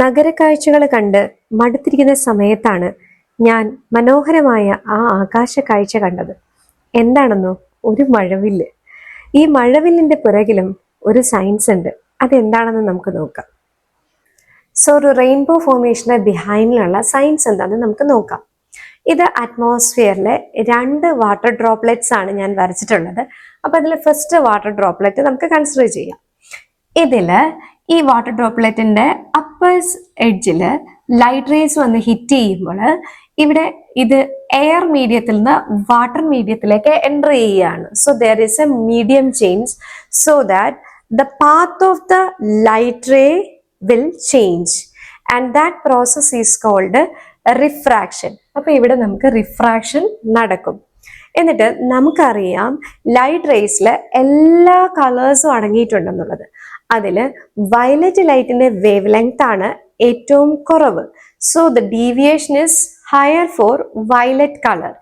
നഗരക്കാഴ്ചകൾ കണ്ട് മടുത്തിരിക്കുന്ന സമയത്താണ് ഞാൻ മനോഹരമായ ആ ആകാശ കാഴ്ച കണ്ടത്. എന്താണെന്നോ? ഒരു മഴവില്ല്. ഈ മഴവില്ലിന്റെ പിറകിലും ഒരു സയൻസ് ഉണ്ട്. അതെന്താണെന്ന് നമുക്ക് നോക്കാം. സോ ഒരു റെയിൻബോ ഫോർമേഷന് ബിഹൈൻഡിലുള്ള സയൻസ് എന്താണെന്ന് നമുക്ക് നോക്കാം. ഇത് അറ്റ്മോസ്ഫിയറിലെ 2 വാട്ടർ ഡ്രോപ്ലെറ്റ്സ് ആണ് ഞാൻ വരച്ചിട്ടുള്ളത്. അപ്പൊ അതിൽ ഫസ്റ്റ് വാട്ടർ ഡ്രോപ്ലെറ്റ് നമുക്ക് കൺസിഡർ ചെയ്യാം. ഇതില് ഈ വാട്ടർ ഡ്രോപ്ലെറ്റിന്റെ അപ്പേഴ്സ് എഡ്ജില് ലൈറ്റ് റേസ് വന്ന് ഹിറ്റ് ചെയ്യുമ്പോൾ ഇവിടെ ഇത് എയർ മീഡിയത്തിൽ നിന്ന് വാട്ടർ മീഡിയത്തിലേക്ക് എൻ്റർ ചെയ്യുകയാണ്. So there is a medium change so that the path of the light ray will change and that process is called refraction. അപ്പൊ ഇവിടെ നമുക്ക് റിഫ്രാക്ഷൻ നടക്കും. എന്നിട്ട് നമുക്കറിയാം ലൈറ്റ് റേസിൽ എല്ലാ കളേഴ്സും അടങ്ങിയിട്ടുണ്ടെന്നുള്ളത്. അതിൽ വയലറ്റ് ലൈറ്റിന്റെ വേവ് ലെങ്ത് ആണ് ഏറ്റവും കുറവ്. So the deviation is higher for violet colour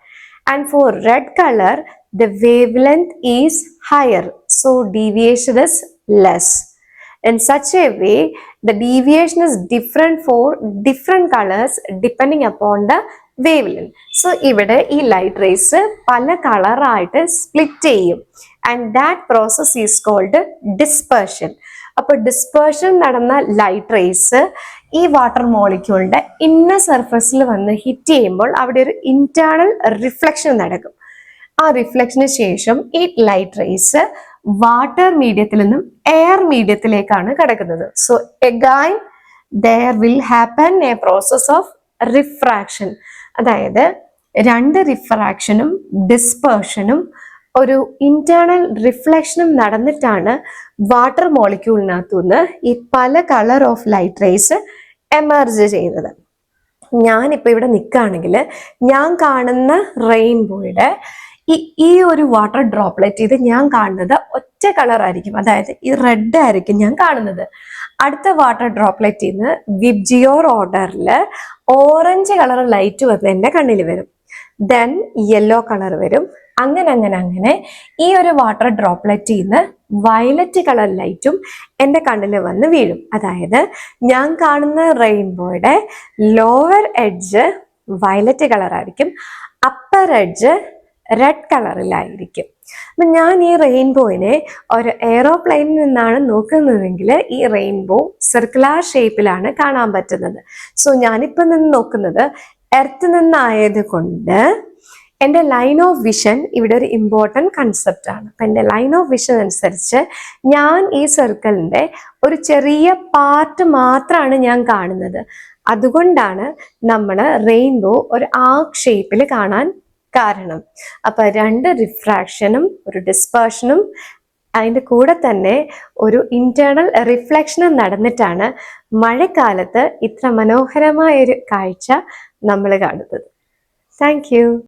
and for red colour the wavelength is higher. So deviation is less. In such a way, the deviation is different for different colors depending upon the wavelength. So ഇവിടെ ഈ light rays പല കളറായിട്ട് split ചെയ്യും and that process is called dispersion. അപ്പോൾ dispersion നടന്ന light rays ഈ water മോളിക്യൂളിന്റെ inner സർഫസിൽ വന്ന് ഹിറ്റ് ചെയ്യുമ്പോൾ അവിടെ ഒരു ഇന്റേണൽ റിഫ്ലക്ഷൻ നടക്കും. ആ റിഫ്ലക്ഷന് ശേഷം ഈ ലൈറ്റ് റേസ് വാട്ടർ മീഡിയത്തിൽ നിന്നും എയർ മീഡിയത്തിലേക്കാണ് കിടക്കുന്നത്. So again there will happen A process of refraction. അതായത് 2 റിഫ്രാക്ഷനും ഡിസ്പെർഷനും ഒരു ഇന്റേണൽ റിഫ്ലക്ഷനും നടന്നിട്ടാണ് വാട്ടർ മോളിക്യൂളിനകത്തുനിന്ന് ഈ പല colour of light rays emerge ചെയ്യുന്നത്. ഞാനിപ്പോൾ ഇവിടെ നിൽക്കുകയാണെങ്കിൽ ഞാൻ കാണുന്ന റെയിൻബോയുടെ ഈ ഒരു വാട്ടർ ഡ്രോപ്ലെറ്റ് ഇത് ഞാൻ കാണുന്നത് ഒറ്റ കളർ ആയിരിക്കും. അതായത് ഈ റെഡ് ആയിരിക്കും ഞാൻ കാണുന്നത്. അടുത്ത വാട്ടർ ഡ്രോപ്ലെറ്റിൽ നിന്ന് വിബ്ജിയോർ ഓർഡറിൽ ഓറഞ്ച് കളർ ലൈറ്റ് വന്ന് എൻ്റെ കണ്ണിൽ വരും. ദെൻ യെല്ലോ കളർ വരും. അങ്ങനെ ഈ ഒരു വാട്ടർ ഡ്രോപ്ലെറ്റിൽ നിന്ന് വയലറ്റ് കളർ ലൈറ്റും എൻ്റെ കണ്ണിൽ വന്ന് വീഴും. അതായത് ഞാൻ കാണുന്ന റെയിൻബോയുടെ ലോവർ എഡ്ജ് വയലറ്റ് കളർ ആയിരിക്കും, അപ്പർ എഡ്ജ് റെഡ് കളറിലായിരിക്കും. അപ്പം ഞാൻ ഈ റെയിൻബോയിനെ ഒരു എയ്റോപ്ലെയിനിൽ നിന്നാണ് നോക്കുന്നതെങ്കിൽ ഈ റെയിൻബോ സർക്കുലർ ഷേപ്പിലാണ് കാണാൻ പറ്റുന്നത്. സോ ഞാനിപ്പോൾ നിന്ന് നോക്കുന്നത് എർത്ത് നിന്നായത് കൊണ്ട് എൻ്റെ ലൈൻ ഓഫ് വിഷൻ ഇവിടെ ഒരു ഇമ്പോർട്ടൻറ്റ് കൺസെപ്റ്റ് ആണ്. അപ്പം എൻ്റെ ലൈൻ ഓഫ് വിഷൻ അനുസരിച്ച് ഞാൻ ഈ സർക്കിളിൻ്റെ ഒരു ചെറിയ പാർട്ട് മാത്രമാണ് ഞാൻ കാണുന്നത്. അതുകൊണ്ടാണ് നമ്മൾ റെയിൻബോ ഒരു ആർക്ക് ഷേപ്പിൽ കാണാൻ കാരണം. അപ്പൊ 2 റിഫ്രാക്ഷനും ഒരു ഡിസ്പെർഷനും അതിൻ്റെ കൂടെ തന്നെ ഒരു ഇന്റേണൽ റിഫ്ലക്ഷനും നടന്നിട്ടാണ് മഴക്കാലത്ത് ഇത്ര മനോഹരമായൊരു കാഴ്ച നമ്മൾ കാണുന്നത്. Thank you.